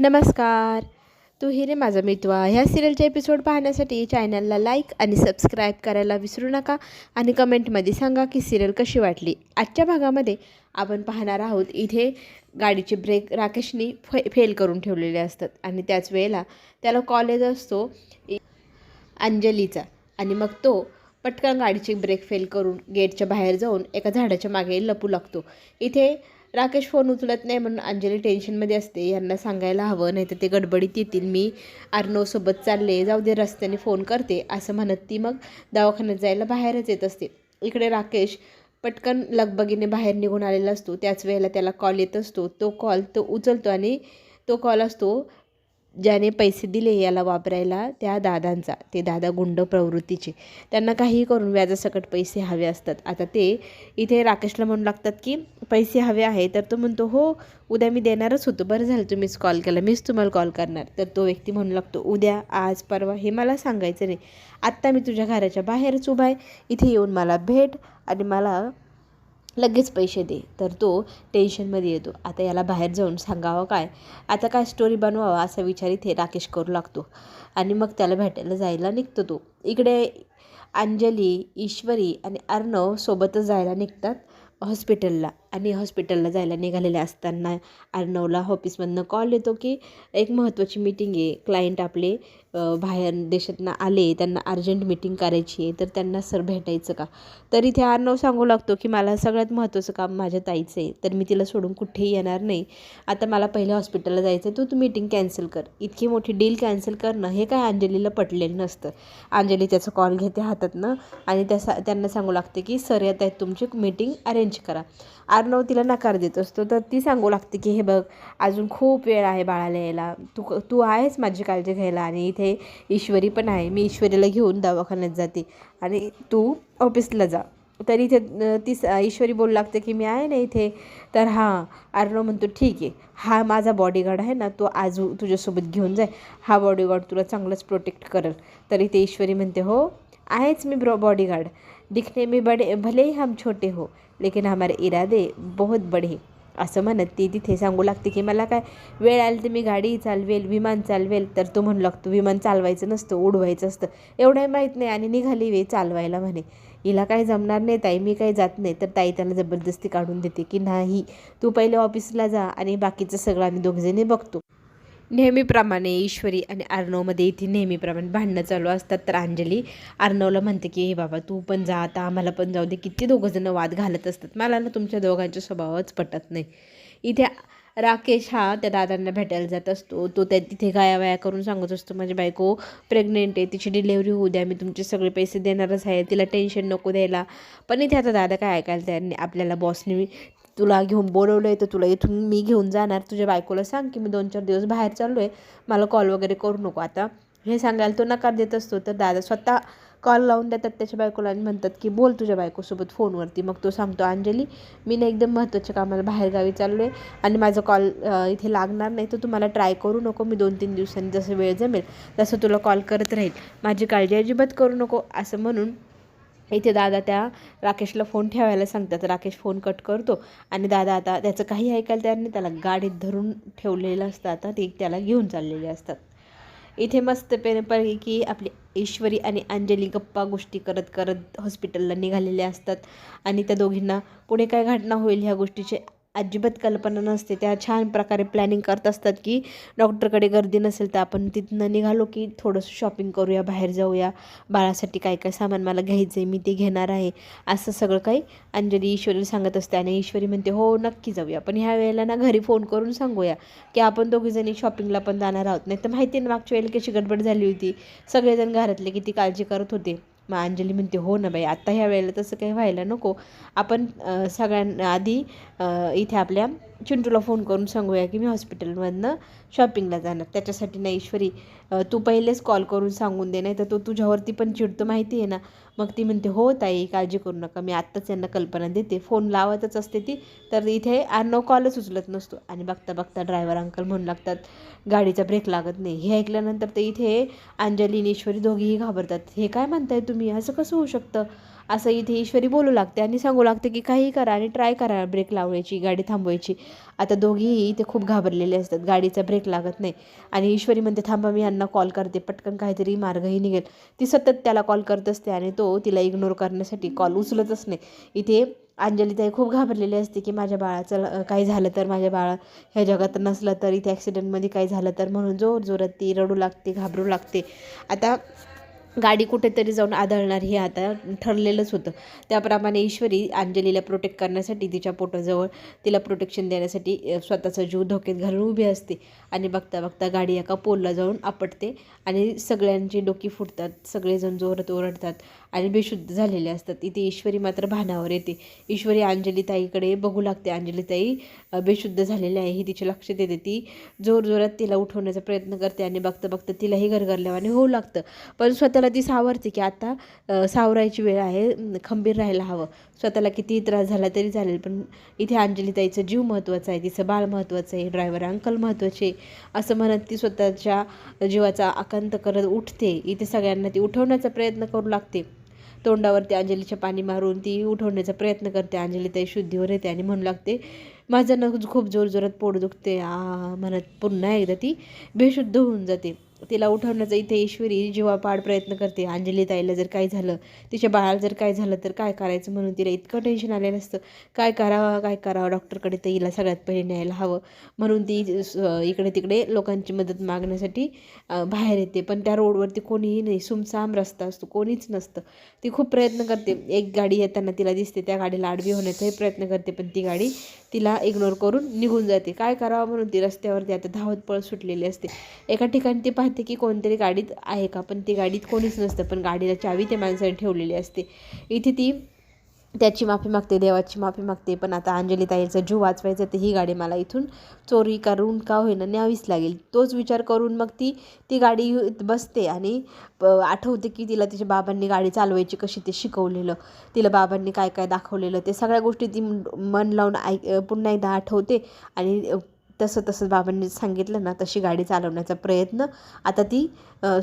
नमस्कार. तू ही रे माझा मितवा. ह्या सिरियलचे एपिसोड पाहण्यासाठी चॅनलला लाईक आणि सबस्क्राईब करायला विसरू नका आणि कमेंटमध्ये सांगा की सिरियल कशी वाटली. आजच्या भागामध्ये आपण पाहणार आहोत इथे गाडीचे ब्रेक राकेशनी फेल करून ठेवलेले असतात आणि त्याच वेळेला त्याला कॉलेज असतो अंजलीचा आणि मग तो पटकन गाडीचे ब्रेक फेल करून गेटच्या बाहेर जाऊन एका झाडाच्या मागे लपू लागतो. इथे राकेश फोन उचलत नाही म्हणून अंजली टेन्शनमध्ये असते. यांना सांगायला हवं, नाही तर ते गडबडीत येतील. मी अर्णवसोबत चालले, जाऊ दे रस्त्याने फोन करते असं म्हणत ती मग दवाखान्यात जायला बाहेरच येत असते. इकडे राकेश पटकन लगबगीने बाहेर निघून आलेला असतो. त्याच वेळेला त्याला कॉल येत असतो. तो कॉल तो उचलतो आणि तो कॉल असतो ज्याने पैसे दिले याला वापरायला त्या दादांचा. ते दादा गुंड प्रवृत्तीचे, त्यांना काहीही करून व्याजासकट पैसे हवे असतात. आता ते इथे राकेशला म्हणू लागतात की पैसे हवे आहे. तर तो म्हणतो हो उद्या मी देणारच होतो, बरं झालं तुम्हीच कॉल केला, मीच तुम्हाला कॉल करणार. तर तो व्यक्ती म्हणू लागतो उद्या, आज, परवा हे मला सांगायचं नाही. आत्ता मी तुझ्या घराच्या बाहेरच उभा आहे, इथे येऊन मला भेट आणि मला लगेच पैसे दे. तर तो टेन्शनमध्ये येतो. आता याला बाहेर जाऊन सांगावं काय, आता काय स्टोरी बनवावा असा विचार इथे राकेश करू लागतो आणि मग त्याला भेटायला जायला निघतो. तो इकडे अंजली, ईश्वरी आणि अर्णव सोबतच जायला निघतात हॉस्पिटलला आणि हॉस्पिटलला जायला निघालेले असताना अर्णवला ऑफिसमधनं कॉल येतो की एक महत्त्वाची मीटिंग आहे. क्लायंट आपले बाहेर देशातनं आले, त्यांना अर्जंट मीटिंग करायची आहे, तर त्यांना सर भेटायचं का. तर इथे अर्णव सांगू लागतो की मला सगळ्यात महत्त्वाचं काम माझ्या ताईचं आहे, तर मी तिला सोडून कुठेही येणार नाही. आता मला पहिले हॉस्पिटलला जायचं आहे, तू मीटिंग कॅन्सल कर. इतकी मोठी डील कॅन्सल करणं हे काय अंजलीला पटलेलं नसतं. अंजली त्याचा कॉल घेते हातातनं आणि त्यांना सांगू लागते की सर येत आहेत, तुमची मीटिंग अरेंज करा. अर्णव तिला नकार देत असतो. तर ती सांगू लागते की हे बघ, अजून खूप वेळ आहे बाळाला यायला, तू आहेस माझी काळजी घ्यायला आणि इथे ईश्वरी पण आहे, मी ईश्वरीला घेऊन दवाखान्यात जाते आणि तू ऑफिसला जा. तर इथे ती ईश्वरी बोलू लागते की मी आहे ना इथे. तर हां, अर्णव म्हणतो ठीक आहे, हा माझा बॉडीगार्ड आहे ना, तो आज तुझ्यासोबत घेऊन जाय, हा बॉडीगार्ड तुला चांगलंच प्रोटेक्ट करेल. तर इथे ईश्वरी म्हणते हो आहेच मी बॉडीगार्ड, दिखने में बड़े भले ही हम छोटे हो लेकिन हमारे इरादे बहुत बड़े. असं म्हणत ती तिथे सांगू लागते की मला काय वेळ आली तर मी गाडी चालवेल, विमान चालवेल. तर तो म्हणू लागतो विमान चालवायचं नसतं, उडवायचं असतं, एवढंही माहीत नाही आणि निघाली वे चालवायला म्हणे. हिला काही जमणार नाही ताई, मी काही जात नाही. तर ताई त्याला जबरदस्ती काढून देते की नाही, तू पहिले ऑफिसला जा आणि बाकीचं सगळं आम्ही दोघीजणी बघतो. नेहमीप्रमाणे ईश्वरी आणि अर्णवमध्ये इथे नेहमीप्रमाणे भांडणं चालू असतात. तर अंजली अर्णवला म्हणते की हे बाबा तू पण जा, आता आम्हाला पण जाऊ दे. किती दोघंजणं वाद घालत असतात, मला ना तुमच्या दोघांचा स्वभावच पटत नाही. इथे राकेश हा त्या दादांना भेटायला जात असतो. तो तिथे गायावाया करून सांगत असतो माझी बायको प्रेग्नेंट आहे, तिची डिलेवरी होऊ द्या, मी तुमचे सगळे पैसे देणारच आहे, तिला टेन्शन नको द्यायला. पण इथे आता दादा काय ऐकायला तयार आपल्याला बॉसने तुला घेऊन बोलवलं आहे तर तुला इथून मी घेऊन जाणार, तुझ्या बायकोला सांग की मी 2-4 दिवस बाहेर चाललो आहे, मला कॉल वगैरे करू नको. आता हे सांगायला तो नकार देत असतो. तर दादा स्वतः कॉल लावून देतात त्याच्या बायकोला आणि म्हणतात की बोल तुझ्या बायकोसोबत फोनवरती. मग तो सांगतो अंजली मी ना एकदम महत्त्वाच्या कामाला बाहेरगावी चाललो आहे आणि माझा कॉल इथे लागणार नाही, तर तुम्हाला ट्राय करू नको, मी 2-3 दिवसांनी जसं वेळ जमेल तसं तुला कॉल करत राहील, माझी काळजी अजिबात करू नको. असं म्हणून इथे दादा त्या राकेशला फोन ठेवायला सांगतात. राकेश फोन कट करतो आणि दादा आता त्याचं काही ऐकायला तयार नाही, त्याला गाडीत धरून ठेवलेलं असतं. आता ते त्याला घेऊन चाललेले असतात. इथे मस्त पैकी आपली ईश्वरी आणि अंजली गप्पा गोष्टी करत करत हॉस्पिटलला निघालेले असतात आणि त्या दोघींना पुढे काय घटना होईल ह्या गोष्टीची अजिबात कल्पना नसते. त्या छान प्रकारे प्लॅनिंग करत असतात की डॉक्टरकडे गर्दी नसेल तर आपण तिथनं निघालो की थोडंसं शॉपिंग करूया, बाहेर जाऊया, बाळासाठी काय काय सामान मला घ्यायचं आहे मी ते घेणार आहे, असं सगळं काही अंजली ईश्वरीला सांगत असते. आणि ईश्वरी म्हणते हो नक्की जाऊया, पण ह्या वेळेला ना घरी फोन करून सांगूया की आपण दोघीजणी शॉपिंगला पण जाणार आहोत. नाही तर माहिती आहे ना मागच्या वेळेला कशी गडबड झाली होती, सगळेजण घरातले किती काळजी करत होते. मग अंजली म्हणते हो ना बाई, आत्ता ह्या वेळेला तसं काही व्हायला नको, आपण सगळ्यांना आधी इथे आपल्या चिंटूला फोन करून सांगूया की मी हॉस्पिटलमधनं शॉपिंगला जाणार. त्याच्यासाठी ना ईश्वरी तू पहिलेच कॉल करून सांगून दे, नाही तर तो तुझ्यावरती पण चिडतो माहिती आहे ना. मग ती म्हणते हो ताई काळजी करू नका, मी आत्ताच यांना कल्पना देते. फोन लावतच असते ती, तर इथे अर्णव कॉलच उचलत नसतो आणि बघता बघता ड्रायव्हर अंकल म्हणू लागतात गाडीचा ब्रेक लागत नाही. हे ऐकल्यानंतर ते इथे अंजली आणि ईश्वरी दोघीही घाबरतात. हे काय म्हणताय तुम्ही, असं कसं होऊ शकतं, असं इथे ईश्वरी बोलू लागते आणि सांगू लागते की काही करा आणि ट्राय करा ब्रेक लावण्याची, गाडी थांबवायची. आता दोघीही इथे खूप घाबरलेले असतात, गाडीचा ब्रेक लागत नाही. आणि ईश्वरी म्हणते थांबा मी यांना कॉल करते, पटकन काहीतरी मार्गही निघेल. ती सतत त्याला कॉल करत असते आणि तो तिला इग्नोर करण्यासाठी कॉल उचलतच नाही. इथे अंजलीताई खूप घाबरलेली असते की माझ्या बाळाचं काही झालं तर, माझ्या बाळा ह्या जगात नसलं तर, इथे ॲक्सिडेंटमध्ये काही झालं तर, म्हणून जोरात ती रडू लागते, घाबरू लागते. आता गाडी कुठेतरी जाऊन आदळणार हे आता ठरलेलंच होतं. त्याप्रमाणे ईश्वरी अंजलीला प्रोटेक्ट करण्यासाठी तिच्या पोटाजवळ तिला प्रोटेक्शन देण्यासाठी स्वतःचा जीव धोक्यात घालून उभी असते. आणि बघता बघता गाडी एका पोलला जाऊन आपटते आणि सगळ्यांची डोकी फुटतात, सगळेजण जोरात ओरडतात आणि बेशुद्ध झालेले असतात. इथे ईश्वरी मात्र भानावर येते. ईश्वरी अंजलीताईकडे बघू लागते. अंजलीताई बेशुद्ध झालेली आहे ही तिचे लक्ष देते. ती जोरात तिला उठवण्याचा प्रयत्न करते आणि बघता बघता तिलाही गरगरल्यावाने होऊ लागतं. पण स्वतःला ती सावरते की आता सावरायची वेळ आहे, खंबीर राहायला हवं. स्वतःला कितीही त्रास झाला तरी चालेल, पण इथे अंजलीताईचा जीव महत्त्वाचा आहे, तिचं बाळ महत्त्वाचं आहे, ड्रायव्हर अंकल महत्त्वाचे, असं म्हणत ती स्वतःच्या जीवाचा आकांत करत उठते. इथे सगळ्यांना ती उठवण्याचा प्रयत्न करू लागते. तोंडावरती अंजलीच्या पाणी मारून ती उठवण्याचा प्रयत्न करते. अंजलीताई शुद्धीवर येते आणि म्हणू लागते माझं न खूप जोरजोरात पोट दुखते म्हणत पुन्हा एकदा ती बेशुद्ध होऊन जाते. तिला उठवण्याचा इथे ईश्वरी जीवापाड प्रयत्न करते. अंजलीताईला जर काय झालं, तिच्या बाळाला जर काय झालं तर काय करायचं म्हणून तिला इतकं टेन्शन आलेलं असतं. काय करावं डॉक्टरकडे तर हिला सगळ्यात पहिले न्यायला हवं म्हणून ती इकडे तिकडे लोकांची मदत मागण्यासाठी बाहेर येते. पण त्या रोडवरती कोणीही नाही, सुमसाम रस्ता असतो, कोणीच नसतं. ती खूप प्रयत्न करते. एक गाडी येताना तिला दिसते, त्या गाडीला आडवी होण्याचाही प्रयत्न करते, पण ती गाडी तिला इग्नोर करून निघून जाते. काय करावं म्हणून ती रस्त्यावरती आता धावत पळ सुटलेली असते. एका ठिकाणी ती पाहते की कोणतरी गाडीत आहे का, पण ती गाडीत कोणीच नसतं, पण गाडीला चावी त्या माणसाने ठेवलेली असते. इथे ती त्याची माफी मागते, देवाची माफी मागते. पण आता अंजलीताईचा जीव वाचवायचा तर ही गाडी मला इथून चोरी करून का होईना न्यावीच लागेल. तोच विचार करून मग ती गाडी बसते आणि आठवते की तिला तिच्या बाबांनी गाडी चालवायची कशी ते शिकवलेलं, तिला बाबांनी काय काय दाखवलेलं, ते सगळ्या गोष्टी ती मन लावून पुन्हा एकदा आठवते. आणि तसं बाबांनी सांगितलं ना तशी गाडी चालवण्याचा प्रयत्न आता ती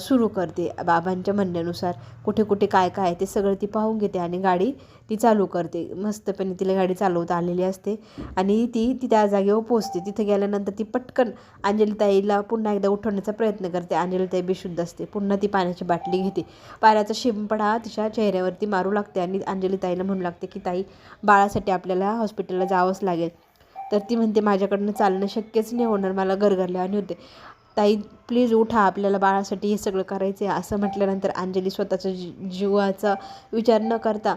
सुरू करते. बाबांच्या म्हणण्यानुसार कुठे कुठे काय काय ते सगळं ती पाहून घेते आणि गाडी ती चालू करते. मस्तपणे तिला गाडी चालवता आलेली असते आणि ती त्या जागेवर पोहोचते. तिथे गेल्यानंतर ती पटकन अंजलीताईला पुन्हा एकदा उठवण्याचा प्रयत्न करते. अंजलीताई बेशुद्ध असते. पुन्हा ती पाण्याची बाटली घेते, पाण्याचा शिंपडा तिच्या चेहऱ्यावरती मारू लागते आणि अंजलीताईला म्हणू लागते की ताई बाळासाठी आपल्याला हॉस्पिटलला जावंच लागेल. तर ती म्हणते माझ्याकडनं चालणं शक्यच नाही होणार, मला गरगरल्यावानी होते. ताई प्लीज उठा, आपल्याला बाळासाठी हे सगळं करायचं आहे. असं म्हटल्यानंतर अंजली स्वतःचा जीवाचा विचार न करता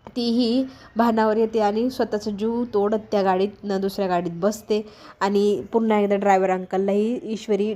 तीही भानावर येते आणि स्वतःचा जीव तोडत त्या गाडीत दुसऱ्या गाडीत बसते. आणि पुन्हा एकदा ड्रायव्हर अंकललाही ईश्वरी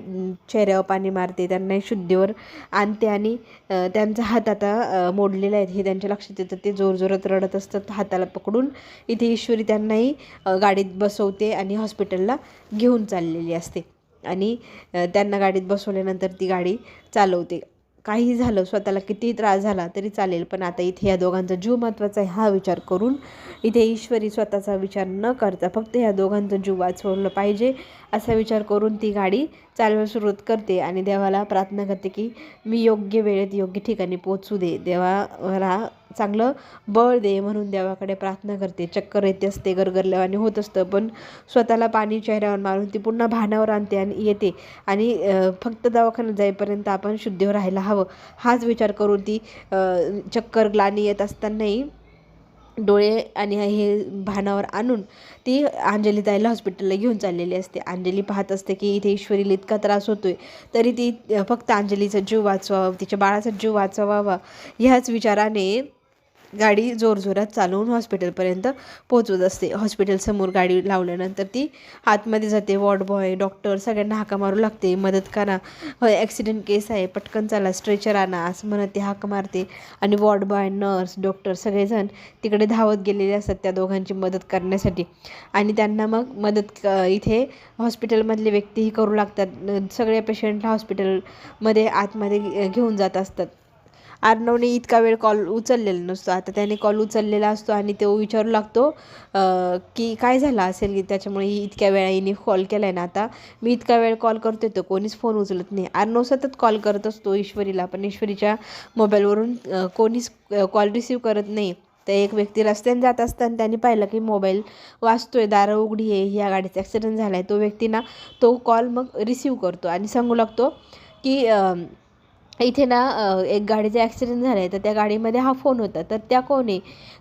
चेहऱ्यावर पाणी मारते, त्यांनाही शुद्धीवर आणते. आणि त्यांचा हात आता मोडलेला आहे हे त्यांच्या लक्षात येतं. ते जोरजोरात रडत असतात हाताला पकडून. इथे ईश्वरी त्यांनाही गाडीत बसवते आणि हॉस्पिटलला घेऊन चाललेली असते. आणि त्यांना गाडीत बसवल्यानंतर ती गाडी चालवते. काही झालं, स्वतःला कितीही त्रास झाला तरी चालेल, पण आता इथे या दोघांचा जीव महत्त्वाचा आहे हा विचार करून इथे ईश्वरी स्वतःचा विचार न करता फक्त या दोघांचा जीव वाचवलं पाहिजे असा विचार करून ती गाडी चालवायला सुरुवात करते. आणि देवाला प्रार्थना करते की मी योग्य वेळेत योग्य ठिकाणी पोहोचू दे, देवा मला चांगलं बळ दे म्हणून देवाकडे प्रार्थना करते. चक्कर येते असते, गरगरल्यावानी होत असतं, पण स्वतःला पाणी चेहऱ्यावर मारून ती पुन्हा भानावर आणते आणि येते. आणि फक्त दवाखान्यात जाईपर्यंत आपण शुद्धीवर राहायला हवं हाच विचार करून ती चक्कर ग्लानी येत असतानाही डोळे आणि हे भानावर आणून ती अंजलीताईला हॉस्पिटलला घेऊन चाललेली असते. अंजली पाहत असते की इथे ईश्वरीला इतका त्रास होतोय, तरी ती फक्त अंजलीचा जीव वाचवावा, तिच्या बाळाचा जीव वाचवावा ह्याच विचाराने गाडी जोरजोरात चालवून हॉस्पिटलपर्यंत पोहोचवत असते. हॉस्पिटलसमोर गाडी लावल्यानंतर ती आतमध्ये जाते. वॉर्ड बॉय, डॉक्टर सगळ्यांना हाका मारू लागते, मदत करा, ॲक्सिडेंट केस आहे, पटकन चला, स्ट्रेचर आणा असं म्हणत ती हाक मारते. आणि वॉर्ड बॉय, नर्स, डॉक्टर सगळेजण तिकडे धावत गेलेले असतात त्या दोघांची मदत करण्यासाठी. आणि त्यांना मग मदत इथे हॉस्पिटलमधले व्यक्तीही करू लागतात. सगळ्या पेशंटला हॉस्पिटलमध्ये आतमध्ये घेऊन जात असतात. अर्णवने इतका वेळ कॉल उचललेला नसतो. आता त्याने कॉल उचललेला असतो आणि तो विचारू लागतो की काय झालं असेल की त्याच्यामुळे इतक्या वेळाने कॉल केला आहे ना. आता मी इतका वेळ कॉल करतोय तर कोणीच फोन उचलत नाही. अर्णव सतत कॉल करत असतो ईश्वरीला, पण ईश्वरीच्या मोबाईलवरून कोणीच कॉल रिसीव करत नाही. तर एक व्यक्ती रस्त्याने जात असताना त्यांनी पाहिलं की मोबाईल वाजतोय, दारं उघडी आहे, ह्या गाडीचा ॲक्सिडेंट झाला आहे. तो व्यक्ती ना तो कॉल मग रिसीव करतो आणि सांगू लागतो की इथे ना एक गाडीचा ॲक्सिडेंट झाला आहे, तर त्या गाडीमध्ये हा फोन होता, तर त्या कोण आहे.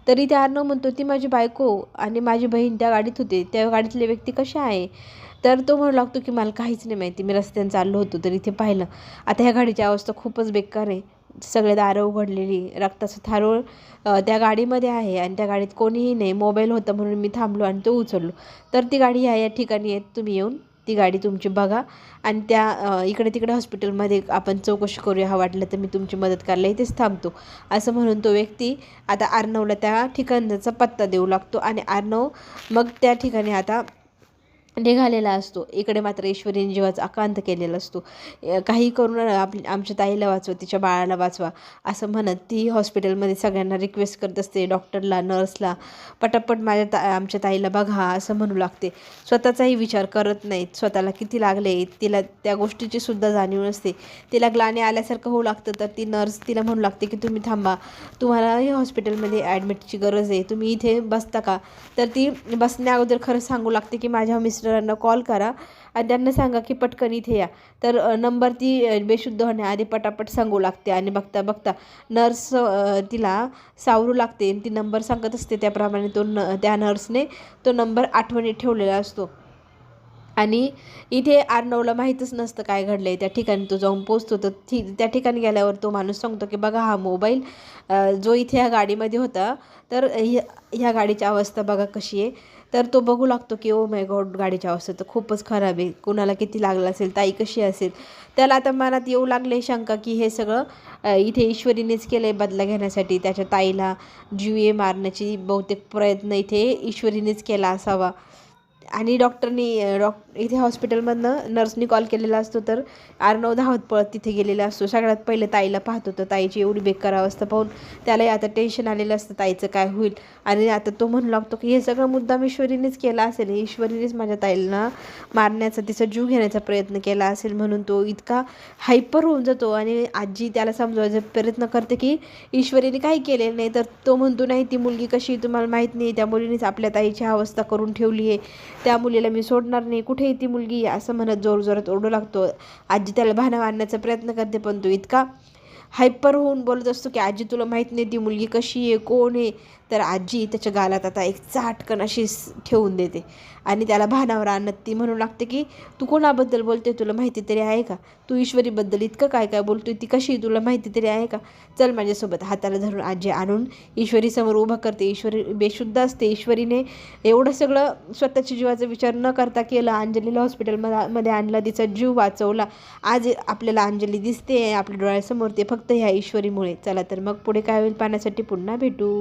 तरी त्या अर्णव म्हणतो ती माझी बायको आणि माझी बहीण त्या गाडीत होते, त्या गाडीतले व्यक्ती कशा आहे. तर तो म्हणू लागतो की मला काहीच नाही माहिती, मी रस्त्याने चाललो होतो तर इथे पाहिलं. आता ह्या गाडीची अवस्था खूपच बेकार आहे, सगळे दारं उघडलेली, रक्ताचं थारोळ त्या गाडीमध्ये आहे आणि त्या गाडीत कोणीही नाही. मोबाईल होता म्हणून मी थांबलो आणि तो उचललो. तर ती गाडी या ठिकाणी आहे, तुम्ही येऊन ती गाडी तुमची बघा आणि त्या इकडे तिकडे हॉस्पिटलमध्ये आपण चौकशी करूया, हा वाटलं तर मी तुमची मदत करायला इथेच थांबतो, असं म्हणून तो व्यक्ती आता अर्णवला त्या ठिकाणाचा पत्ता देऊ लागतो आणि अर्णव मग त्या ठिकाणी आता निघालेला असतो. इकडे मात्र ईश्वरीने जीवाचा आकांत केलेला असतो. काही करून आमच्या ताईला वाचवा, तिच्या बाळाला वाचवा, असं म्हणत ती हॉस्पिटलमध्ये सगळ्यांना रिक्वेस्ट करत असते, डॉक्टरला, नर्सला, पटापट आमच्या ताईला बघा असं म्हणू लागते. स्वतःचाही विचार करत नाहीत, स्वतःला किती लागले तिला त्या गोष्टीची सुद्धा जाणीव नसते. तिला ग्लानी आल्यासारखं होऊ लागतं, तर ती नर्स तिला म्हणू लागते की तुम्ही थांबा, तुम्हाला हे हॉस्पिटलमध्ये ॲडमिटची गरज आहे, तुम्ही इथे बसता का. तर ती बसण्या अगोदर खरं सांगू लागते की माझ्या मिस्टरांना कॉल करा आणि त्यांना सांगा की पटकन इथे या. तर नंबर ती बेशुद्ध होण्याआधी पटापट सांगू लागते आणि बघता बघता नर्स तिला सावरू लागते आणि ती नंबर सांगत असते. त्याप्रमाणे त्या नर्सने तो नंबर आठवणीत ठेवलेला असतो आणि इथे अर्णवला माहीतच नसतं काय घडलं आहे. त्या ठिकाणी तो जाऊन पोचतो, तर त्या ठिकाणी गेल्यावर तो माणूस सांगतो की बघा हा मोबाईल जो इथे ह्या गाडीमध्ये होता, तर ह्या गाडीची अवस्था बघा कशी आहे. तर तो बघू लागतो की ओ माय गॉड, गाडीची अवस्था तर खूपच खराब आहे, कुणाला किती लागलं असेल, ताई कशी असेल. त्याला आता मनात येऊ लागले शंका की हे सगळं इथे ईश्वरीनेच केलं आहे बदला घेण्यासाठी. त्याच्या ताईला जीवे मारण्याची बहुतेक प्रयत्न इथे ईश्वरीनेच केला असावा. आणि डॉक्टरनी इथे हॉस्पिटलमधनं नर्सनी कॉल केलेला असतो, तर अर्णव धावत पळत तिथे गेलेला असतो. सगळ्यात पहिले ताईला पाहतो, तर ताईची एवढी बेकार अवस्था पाहून त्यालाही आता टेन्शन आलेलं असतं ताईचं काय होईल. आणि आता तो म्हणू लागतो की हे सगळं मुद्दाम ईश्वरीनेच केला असेल, ईश्वरीनेच माझ्या ताईला मारण्याचा, तिचा जीव घेण्याचा प्रयत्न केला असेल. म्हणून तो इतका हायपर होऊन जातो आणि आजी त्याला समजवायचा प्रयत्न करते की ईश्वरीने काही केलेलं नाही. तर तो म्हणतो नाही, ती मुलगी कशी तुम्हाला माहीत नाही, त्या मुलीनेच आपल्या ताईची अवस्था करून ठेवली आहे, त्या मुलीला मी सोडणार नाही, कुठेही ती मुलगी असं म्हणत जोरजोरात ओरडू लागतो. आजी त्याला भाना मारण्याचा प्रयत्न करते, पण तो इतका हायपर होऊन बोलत असतो की आजी तुला माहीत नाही ती मुलगी कशी आहे, कोण आहे. तर आजी त्याच्या गालात आता एक चाटकन अशी ठेवून देते आणि त्याला भानावर आणत ती म्हणू लागते की तू कोणाबद्दल बोलते, तुला माहिती तरी आहे का, तू ईश्वरीबद्दल इतकं काय काय बोलतोय, ती कशी तुला माहिती तरी आहे का, चल माझ्यासोबत. हाताला धरून आजी आणून ईश्वरीसमोर उभं करते. ईश्वरी बेशुद्ध असते. ईश्वरीने एवढं सगळं स्वतःच्या जीवाचा विचार न करता केलं, अंजलीला हॉस्पिटलमध्ये आणलं, तिचा जीव वाचवला. आज आपल्याला अंजली दिसते आपल्या डोळ्यासमोर, ते फक्त ह्या ईश्वरीमुळे. चला तर मग पुढे काय होईल पाहण्यासाठी पुन्हा भेटू.